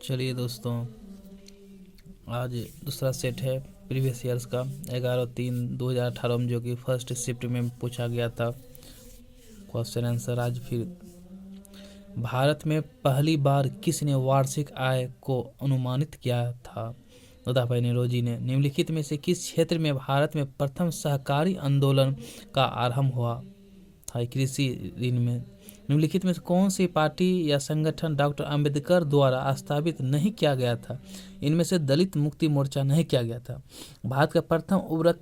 चलिए दोस्तों, आज दूसरा सेट है प्रीवियस ईयर्स का 11/3/2018 में, जो कि फर्स्ट शिफ्ट में पूछा गया था क्वेश्चन आंसर। आज फिर भारत में पहली बार किसने वार्षिक आय को अनुमानित किया था? दादाभाई नौरोजी ने। निम्नलिखित में से किस क्षेत्र में भारत में प्रथम सहकारी आंदोलन का आरंभ हुआ था? कृषि ऋण में। निम्नलिखित में से कौन सी पार्टी या संगठन डॉक्टर अंबेडकर द्वारा स्थापित नहीं किया गया था? इनमें से दलित मुक्ति मोर्चा नहीं किया गया था। भारत का प्रथम उर्वरक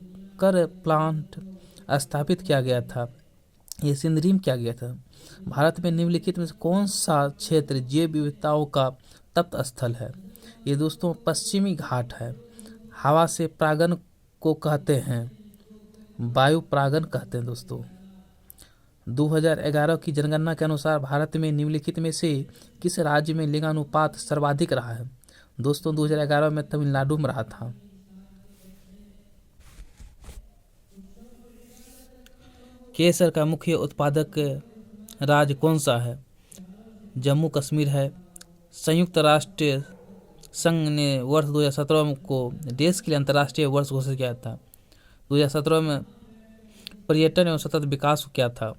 प्लांट स्थापित किया गया था, ये सिंदरी किया गया था। भारत में निम्नलिखित में से कौन सा क्षेत्र जैव विविधताओं का तप्त स्थल है? ये दोस्तों पश्चिमी घाट है। हवा से परागण को कहते हैं वायु परागण कहते हैं। दोस्तों 2011 की जनगणना के अनुसार भारत में निम्नलिखित में से किस राज्य में लिंगानुपात सर्वाधिक रहा है? दोस्तों 2011 में तमिलनाडु में रहा था। केसर का मुख्य उत्पादक राज्य कौन सा है? जम्मू कश्मीर है। संयुक्त राष्ट्र संघ ने वर्ष 2017 को देश के लिए अंतर्राष्ट्रीय वर्ष घोषित किया था। 2017 में पर्यटन एवं सतत विकास को किया था।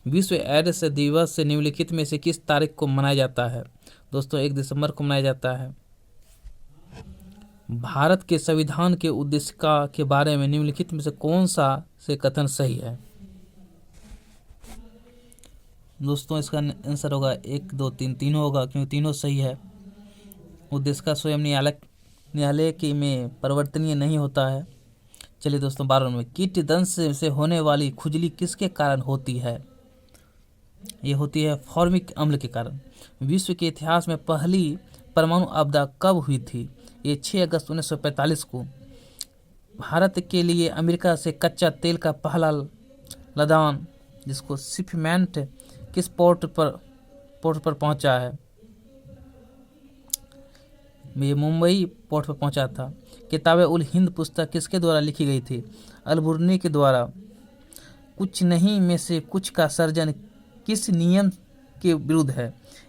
विश्व एड्स दिवस निम्नलिखित में से किस तारीख को मनाया जाता है? दोस्तों 1 दिसंबर को मनाया जाता है। भारत के संविधान के उद्देश्य के बारे में निम्नलिखित में से कौन सा से कथन सही है? दोस्तों इसका आंसर होगा 1, 2, 3 तीनों होगा, क्योंकि तीनों सही है। उद्देश्य का स्वयं न्यायालय के में परिवर्तनीय नहीं होता है। चलिए दोस्तों 12 में, कीट दंश से होने वाली खुजली किसके कारण होती है? ये होती है फॉर्मिक अम्ल के कारण। विश्व के इतिहास में पहली परमाणु आपदा कब हुई थी? ये 6 अगस्त 1945 को। भारत के लिए अमेरिका से कच्चा तेल का पहला लदान, जिसको शिपमेंट, किस पोर्ट पर पहुंचा है? ये मुंबई पोर्ट पर पहुंचा था। किताब उल हिंद पुस्तक किसके द्वारा लिखी गई थी? अल-बुर्नी के द्वारा। कुछ नहीं में से कुछ का सर्जन किस नियम के विरुद्ध है?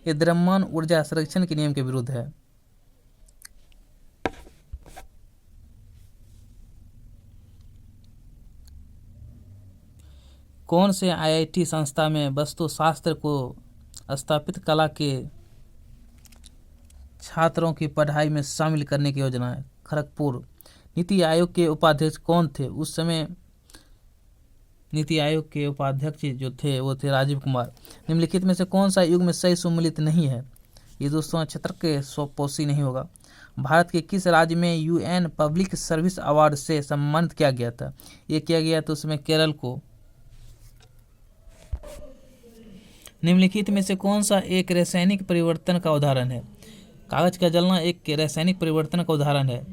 ये द्रव्यमान ऊर्जा संरक्षण के नियम के विरुद्ध है। कौन से आईआईटी संस्था में वास्तुशास्त्र को स्थापित कला के छात्रों की पढ़ाई में शामिल करने की योजना है? खड़गपुर। नीति आयोग के उपाध्यक्ष कौन थे? उस समय नीति आयोग के उपाध्यक्ष जो थे वो थे राजीव कुमार। निम्नलिखित में से कौन सा युग में सही सम्मिलित नहीं है? ये दोस्तों क्षेत्र के स्वपोषी नहीं होगा। भारत के किस राज्य में यूएन पब्लिक सर्विस अवार्ड से सम्मानित किया गया था? ये किया गया तो उसमें केरल को। निम्नलिखित में से कौन सा एक रासायनिक परिवर्तन का उदाहरण है? कागज का जलना एक रासायनिक परिवर्तन का उदाहरण है।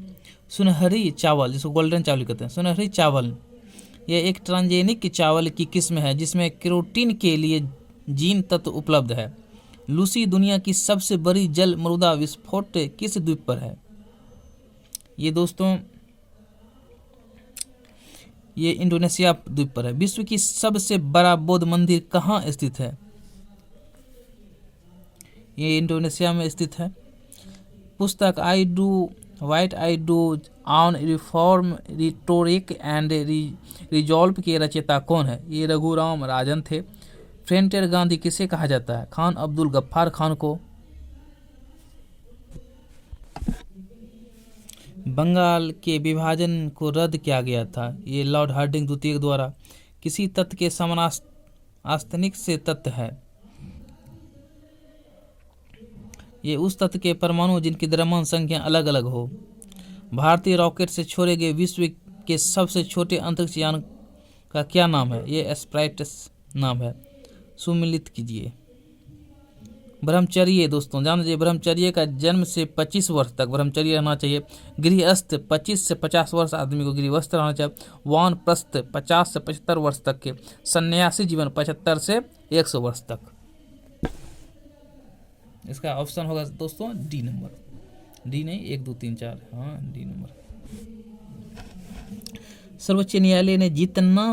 सुनहरी चावल, जिसको गोल्डन चावल कहते हैं, सुनहरी चावल यह एक ट्रांसजेनिक चावल की किस्म है जिसमें कैरोटीन के लिए जीन तत्व उपलब्ध है। लूसी दुनिया की सबसे बड़ी जल मृदा विस्फोट किस द्वीप पर है? ये दोस्तों ये इंडोनेशिया द्वीप पर है। विश्व की सबसे बड़ा बौद्ध मंदिर कहाँ स्थित है? ये इंडोनेशिया में स्थित है। पुस्तक I do what I do on reform rhetoric and resolve के रचयिता कौन है? ये रघुराम राजन थे। फ्रंटियर गांधी किसे कहा जाता है? खान अब्दुल गफ्फार खान को। बंगाल के विभाजन को रद्द किया गया था, ये लॉर्ड हार्डिंग द्वितीय द्वारा। किसी तत्व के समानास्थानिक से तत्व है? ये उस तत्व के परमाणु जिनकी द्रव्यमान संख्या अलग अलग हो। भारतीय रॉकेट से छोड़े गए विश्व के सबसे छोटे अंतरिक्ष यान का क्या नाम है? ये एस्पिराइटस नाम है। सुमिलित कीजिए। ब्रह्मचर्य दोस्तों जान लीजिए, ब्रह्मचर्य का जन्म से 25 वर्ष तक ब्रह्मचर्य रहना चाहिए। गृहस्थ 25 से 50 वर्ष आदमी को गृहस्थ रहना चाहिए। वानप्रस्थ 50 से 75 वर्ष तक के। सन्यासी जीवन 75 से 100 वर्ष तक। इसका ऑप्शन होगा दोस्तों डी नंबर। डी नहीं 1, 2, 3, 4, हाँ डी नंबर। सर्वोच्च न्यायालय ने जितना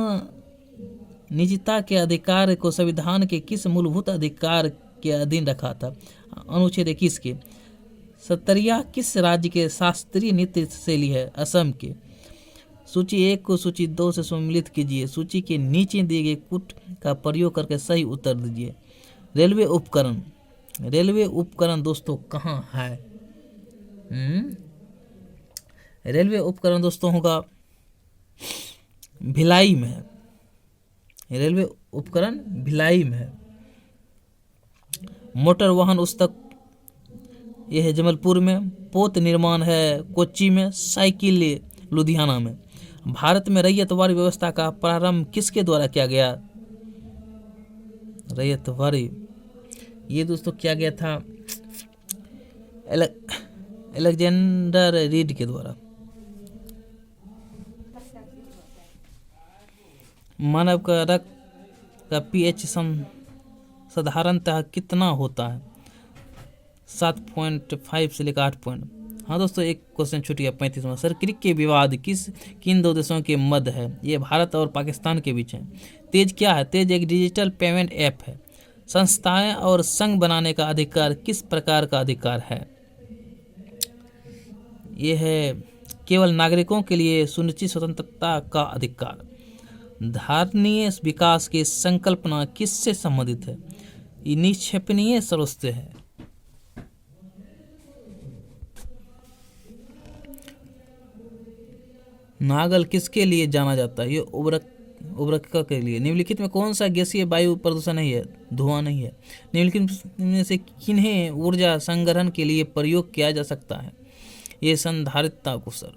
निजता के अधिकार को संविधान के किस मूलभूत अधिकार के अधीन रखा था? अनुच्छेद 21 के। सतरिया किस राज्य के शास्त्रीय नृत्य शैली है? असम के। सूची 1 को सूची 2 से सम्मिलित कीजिए। सूची के नीचे दिए गए कूट का प्रयोग करके सही उत्तर दीजिए। रेलवे उपकरण, रेलवे उपकरण दोस्तों कहाँ है? रेलवे उपकरण दोस्तों होगा भिलाई में है। रेलवे उपकरण भिलाई में है। मोटर वाहन पुस्तक यह है जबलपुर में। पोत निर्माण है कोच्चि में। साइकिल लुधियाना में। भारत में रैयतवाड़ी व्यवस्था का प्रारंभ किसके द्वारा किया गया? रैयतवाड़ी ये दोस्तों किया गया था अलेक्जेंडर रीड के द्वारा। मानव का रक्त का पीएच साधारणतः कितना होता है? 7.5 से लेकर 8 पॉइंट। हाँ दोस्तों, एक क्वेश्चन छूट गया 35वां। सर्किट के विवाद किन दो देशों के मध्य है? ये भारत और पाकिस्तान के बीच है। तेज क्या है? तेज एक डिजिटल पेमेंट ऐप है। संस्थाएं और संघ बनाने का अधिकार किस प्रकार का अधिकार है? ये है केवल नागरिकों के लिए सुनिश्चित स्वतंत्रता का अधिकार। धारणीय विकास की संकल्पना किससे संबंधित है? ये निक्षेपणीय स्रोत से है। नागल किसके लिए जाना जाता है? ये उर्वरक के लिए। निम्नलिखित में कौन सा गैसीय वायु प्रदूषण नहीं है? धुआं नहीं है। निम्नलिखित में से किन्हें ऊर्जा संग्रहण के लिए प्रयोग किया जा सकता है? ये संधारित्रता कुशल।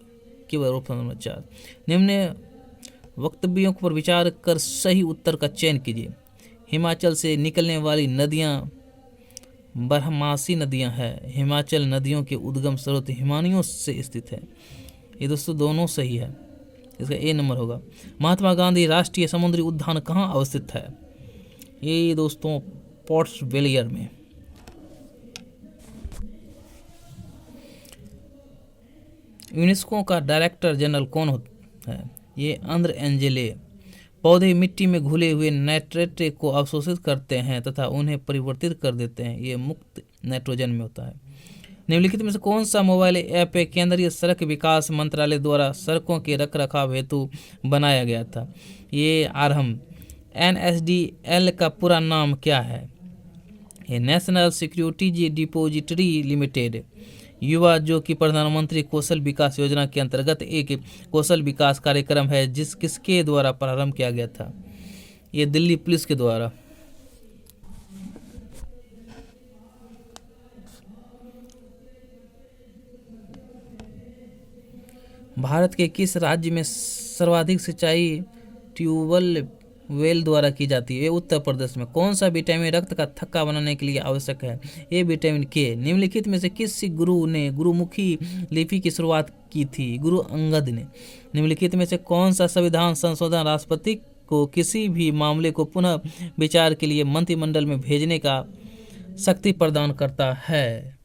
केवल ऑप्शन नंबर 4। निम्न वक्तव्यों पर विचार कर सही उत्तर का चयन कीजिए। हिमाचल से निकलने वाली नदियां बारहमासी नदियां हैं। हिमाचल नदियों के उद्गम स्रोत हिमानियों से स्थित है। ये दोस्तों दोनों सही है, इसका ए नंबर होगा। महात्मा गांधी राष्ट्रीय समुद्री उद्यान कहाँ अवस्थित है? ये दोस्तों पोर्ट ब्लेयर में। यूनेस्को का डायरेक्टर जनरल कौन होता है? ये आंद्रे एंजेले। पौधे मिट्टी में घुले हुए नाइट्रेट को अवशोषित करते हैं तथा उन्हें परिवर्तित कर देते हैं। ये मुक्त नाइट्रोजन में होता है। निम्नलिखित में से कौन सा मोबाइल ऐप केंद्रीय सड़क विकास मंत्रालय द्वारा सड़कों के रखरखाव हेतु बनाया गया था? ये आरहम। NSDL का पूरा नाम क्या है? ये नेशनल सिक्योरिटी डिपोजिटरी लिमिटेड। युवा जो कि प्रधानमंत्री कौशल विकास योजना के अंतर्गत एक कौशल विकास कार्यक्रम है किसके द्वारा प्रारंभ किया गया था? ये दिल्ली पुलिस के द्वारा। भारत के किस राज्य में सर्वाधिक सिंचाई ट्यूबवेल वेल द्वारा की जाती है? उत्तर प्रदेश में। कौन सा विटामिन रक्त का थक्का बनाने के लिए आवश्यक है? ये विटामिन के। निम्नलिखित में से किस गुरु ने गुरुमुखी लिपि की शुरुआत की थी? गुरु अंगद ने। निम्नलिखित में से कौन सा संविधान संशोधन राष्ट्रपति को किसी भी मामले को पुनः विचार के लिए मंत्रिमंडल में भेजने का शक्ति प्रदान करता है?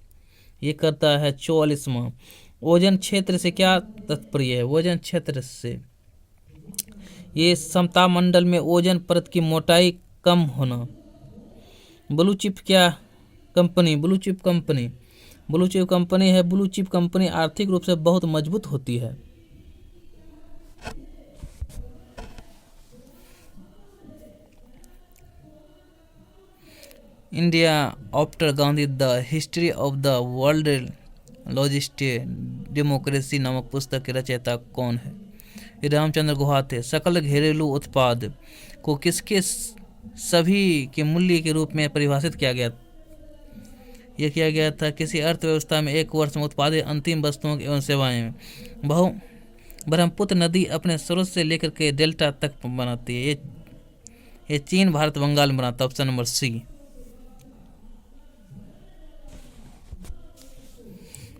ये करता है 44वां। ओजोन क्षेत्र से क्या तात्पर्य है? ओजोन क्षेत्र से ये समता मंडल में ओजोन परत की मोटाई कम होना। ब्लू चिप क्या कंपनी? ब्लू चिप कंपनी है। ब्लू चिप कंपनी आर्थिक रूप से बहुत मजबूत होती है। India after Gandhi the history of the world logistic democracy नामक पुस्तक के रचयिता कौन है? रामचंद्र गुहा थे। सकल घरेलू उत्पाद को किसके सभी के मूल्य के रूप में परिभाषित किया गया? यह किया गया था किसी अर्थव्यवस्था में एक वर्ष में उत्पादित अंतिम वस्तुओं एवं सेवाएं में। ब्रह्मपुत्र नदी अपने स्रोत से लेकर के डेल्टा तक बनाती है। ये चीन, भारत, बंगाल में बनाता है। Option number C.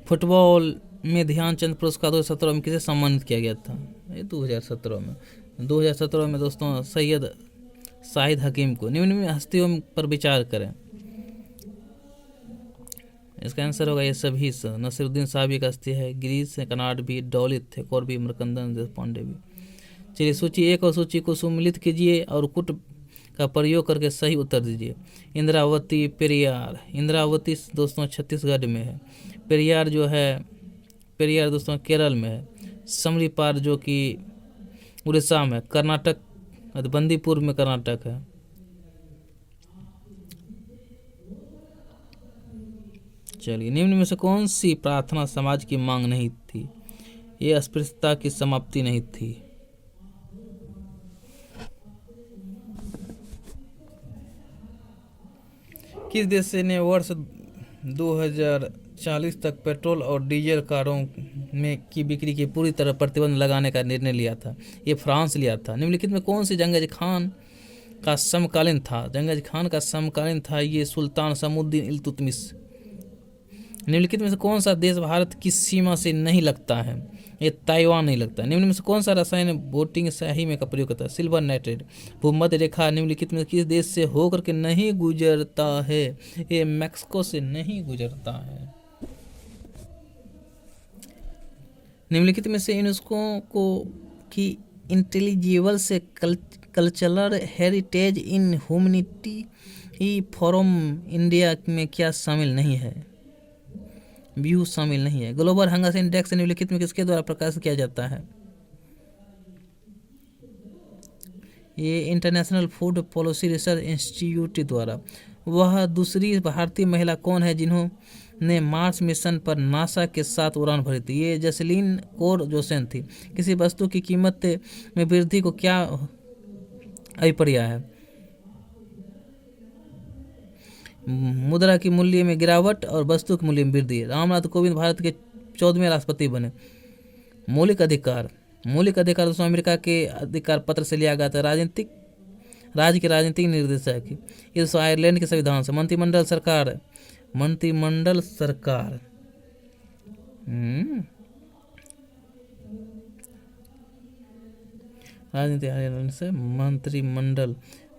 फुटबॉल में ध्यानचंद पुरस्कार 2017 में किसे सम्मानित किया गया था? ये 2017 में दोस्तों सैयद शाहिद हकीम को। निम्न में हस्तियों पर विचार करें। इसका आंसर होगा ये सभी। नसीरुद्दीन साहब एक हस्ती है। गिरीश कनाड भी, डॉलित थे, और भी मरकंदन देशपांडे भी। चलिए सूची 1 और सूची को सम्मिलित कीजिए और कुट का प्रयोग करके सही उत्तर दीजिए। इंद्रावती पेरियार। इंद्रावती दोस्तों छत्तीसगढ़ में है। पेरियार जो है, पेरियार दोस्तों केरल में है। समरीपार जो कि उड़ीसा में, कर्नाटक बंदीपुर में कर्नाटक है। चलिए, निम्न में से कौन सी प्रार्थना समाज की मांग नहीं थी? ये अस्पृश्यता की समाप्ति नहीं थी। किस देश ने वर्ष 2040 तक पेट्रोल और डीजल कारों में की बिक्री की पूरी तरह प्रतिबंध लगाने का निर्णय लिया था? ये फ्रांस लिया था। निम्नलिखित में कौन सी जंगज खान का समकालीन था? जंगज खान का समकालीन था ये सुल्तान समुद्दीन इल्तुतमिश। निम्नलिखित में से कौन सा देश भारत की सीमा से नहीं लगता है? ये ताइवान नहीं लगता। निम्न में से कौन सा रसायन बोटिंग स्याही में का प्रयोग करता है? Silver nitrate. भूमध्य रेखा निम्नलिखित में किस देश से होकर के नहीं गुजरता है? ये मैक्सिको से नहीं गुजरता है। निम्नलिखित में से यूनेस्को को की इंटेलिजिबल से cultural heritage in humanity forum India में क्या शामिल नहीं है? व्यू शामिल नहीं है। ग्लोबल हंगर इंडेक्स निम्नलिखित में किसके द्वारा प्रकाशित किया जाता है? ये international food policy research institute द्वारा। वह दूसरी भारतीय महिला कौन है जिन्होंने मार्स मिशन पर नासा के साथ उड़ान भरी थी? ये जसलीन कौर जोसेफ थी। किसी वस्तु की कीमत में वृद्धि को क्या अभिप्राय है? मुद्रा की मूल्य में गिरावट और वस्तु के मूल्य में वृद्धि। रामनाथ कोविंद भारत के 14वें राष्ट्रपति बने। मौलिक अधिकार दोस्तों अमेरिका के अधिकार पत्र से लिया गया था। राज्य के राजनीतिक निर्देशक ये दोस्तों आयरलैंड के संविधान से। मंत्रिमंडल सरकार राजनीतिक आयरलैंड से।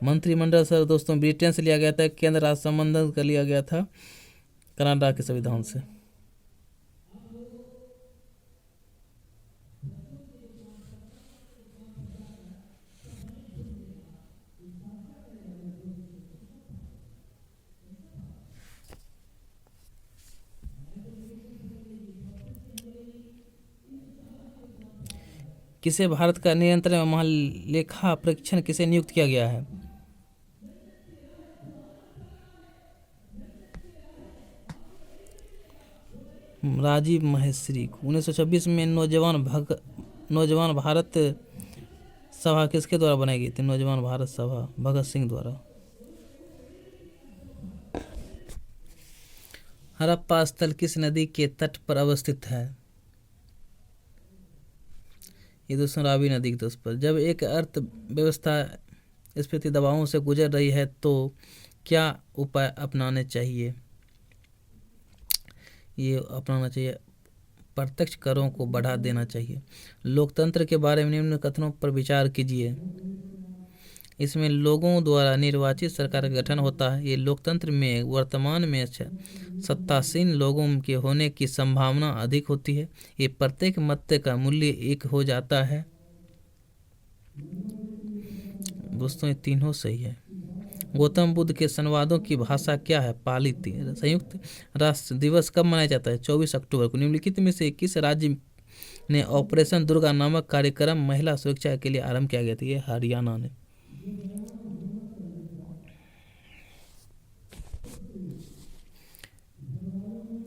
मंत्रिमंडल सर दोस्तों ब्रिटेन से लिया गया था। केंद्र राज्य संबंधन का लिया गया था कनाडा के संविधान से। किसे भारत का नियंत्रण में महालेखा परीक्षण किसे नियुक्त किया गया है? राजीव महेश्वरी। 1926 में नौजवान भारत सभा किसके द्वारा बनाई गई थी? नौजवान भारत सभा भगत सिंह द्वारा। हड़प्पा स्थल किस नदी के तट पर अवस्थित है? ये दोस्तों रावी नदी के तट पर। जब एक अर्थव्यवस्था स्फीति दबावों से गुजर रही है तो क्या उपाय अपनाने चाहिए? ये अपनाना चाहिए, प्रत्यक्ष करों को बढ़ा देना चाहिए। लोकतंत्र के बारे में निम्न कथनों पर विचार कीजिए। इसमें लोगों द्वारा निर्वाचित सरकार का गठन होता है। ये लोकतंत्र में वर्तमान में सत्तासीन लोगों के होने की संभावना अधिक होती है। ये प्रत्येक मत का मूल्य एक हो जाता है। दोस्तों ये तीनों सही है। गौतम बुद्ध के संवादों की भाषा क्या है? पाली थी। संयुक्त राष्ट्र दिवस कब मनाया जाता है? 24 अक्टूबर को। निम्नलिखित में से किस राज्य ने ऑपरेशन दुर्गा नामक कार्यक्रम महिला सुरक्षा के लिए आरंभ किया गया था? ये हरियाणा ने।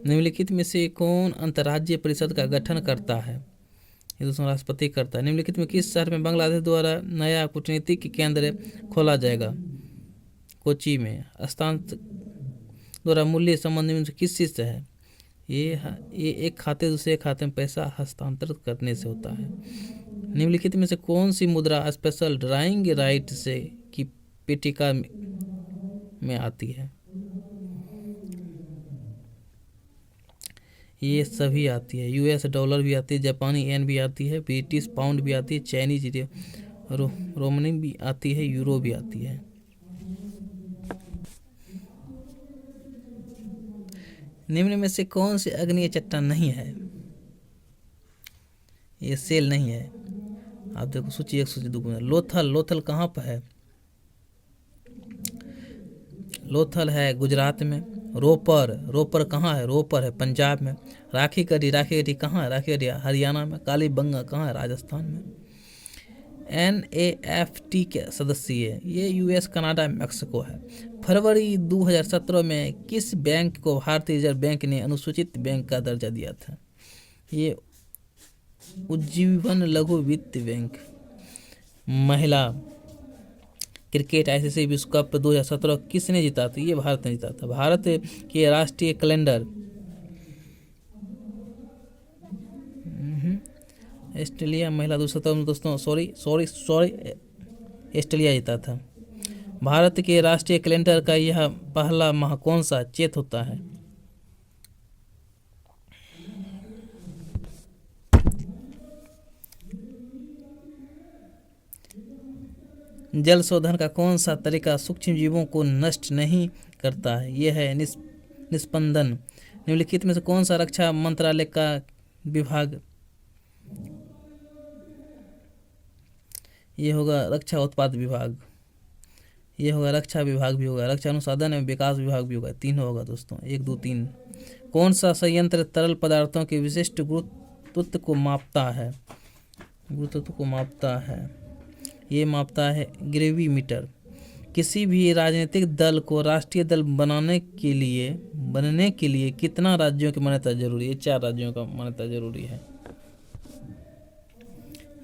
निम्नलिखित में से कौन अंतर्राज्यीय परिषद का गठन करता है? ये दोस्तों राष्ट्रपति करता है। निम्नलिखित में किस शहर में बांग्लादेश द्वारा नया कूटनीतिक केंद्र खोला जाएगा? कोची में। हस्तांतरण द्वारा मूल्य संबंध में किस चीज से है? ये एक खाते दूसरे खाते में पैसा हस्तांतरित करने से होता है। निम्नलिखित में से कौन सी मुद्रा स्पेशल ड्राइंग राइट से की पेटिका में आती है? ये सभी आती है। यूएस डॉलर भी आती है, जापानी येन भी आती है, ब्रिटिश पाउंड भी आती है, चाइनीज रोमनी भी आती है, यूरो भी आती है। निम्न में से कौन सी अग्निय चट्टान नहीं है? ये सेल नहीं है। आप देखो सूची 1 सूची 2 में लोथल कहाँ पर है? लोथल है गुजरात में। रोपर, रोपर कहाँ है? रोपर है पंजाब में। राखी गढ़ी, राखी गढ़ी कहाँ है? राखी गढ़ी हरियाणा में। कालीबंगा कहाँ है? राजस्थान में। NAFT के सदस्य है ये US, कनाडा, मैक्सिको है। फरवरी 2017 में किस बैंक को भारतीय रिजर्व बैंक ने अनुसूचित बैंक का दर्जा दिया था? ये उज्जीवन लघु वित्त बैंक। महिला क्रिकेट ICC विश्व कप 2017 किसने जीता था? ये भारत ने जीता था। भारत के राष्ट्रीय कैलेंडर ऑस्ट्रेलिया, महिला 217 में दोस्तों सॉरी ऑस्ट्रेलिया जीता था। भारत के राष्ट्रीय कैलेंडर का यह पहला माह कौन सा? चैत होता है। जल शोधन का कौन सा तरीका सूक्ष्म जीवों को नष्ट नहीं करता है? यह है निस्पंदन। निम्नलिखित में से कौन सा रक्षा मंत्रालय का विभाग? ये होगा रक्षा उत्पाद विभाग। ये होगा रक्षा विभाग भी होगा, रक्षा अनुसंधान एवं विकास विभाग भी होगा। 3 होगा दोस्तों, 1 2 3। कौन सा संयंत्र तरल पदार्थों के विशिष्ट गुरुत्व को मापता है? गुरुत्व को मापता है, ये मापता है ग्रेविमीटर। किसी भी राजनीतिक दल को राष्ट्रीय दल बनने के लिए कितना राज्यों की मान्यता जरूरी है? 4 राज्यों का मान्यता जरूरी है।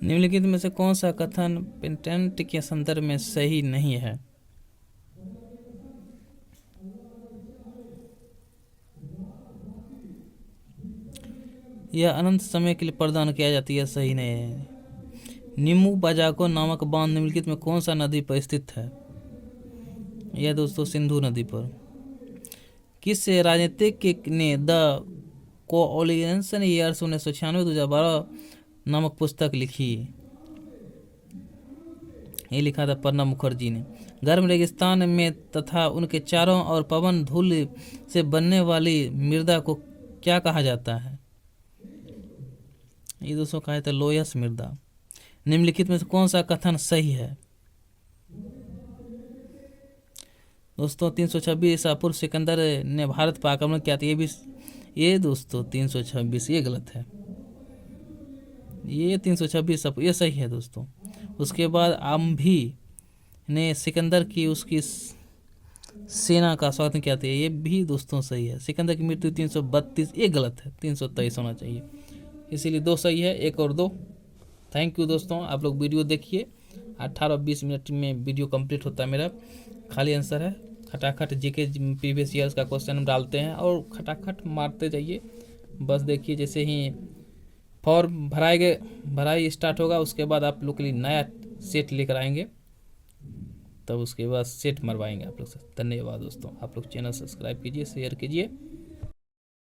निम्नलिखित में से कौन सा कथन पेटेंट के संदर्भ में सही नहीं है? यह अनंत समय के लिए प्रदान किया जाती है, सही नहीं है। निम्बू बजाको नामक बांध निम्नलिखित में कौन सा नदी पर स्थित है? यह दोस्तों सिंधु नदी पर। किस राजनीतिक ने द कोऑलिशन ईयर्स 1996-2012 नामक पुस्तक लिखी? ये लिखा था प्रणब मुखर्जी ने। गर्म रेगिस्तान में तथा उनके चारों ओर पवन धूल से बनने वाली मृदा को क्या कहा जाता है? ये दोस्तों कहा था लोयस मृदा। निम्नलिखित में से कौन सा कथन सही है? दोस्तों 326 ईसा पूर्व सिकंदर ने भारत पर आक्रमण किया था। ये दोस्तों 326 ये गलत है। ये 326 ये सही है दोस्तों। उसके बाद आम्भी ने सिकंदर की उसकी सेना का स्वागत किया था। ये भी दोस्तों सही है। सिकंदर की मृत्यु 332 ये गलत है, 323 होना चाहिए। इसीलिए 2 सही है, 1 और 2। थैंक यू दोस्तों, आप लोग वीडियो देखिए। 18-20 मिनट में वीडियो कंप्लीट होता है मेरा। खाली आंसर है, खटाखट जीके प्रीवियस ईयर्स का क्वेश्चन हम डालते हैं और खटाखट मारते जाइए। बस देखिए जैसे ही फॉर्म भराई स्टार्ट होगा उसके बाद आप लोग के लिए नया सेट लेकर आएंगे, तब उसके बाद सेट मरवाएंगे आप लोग से। धन्यवाद दोस्तों, आप लोग चैनल सब्सक्राइब कीजिए, शेयर कीजिए।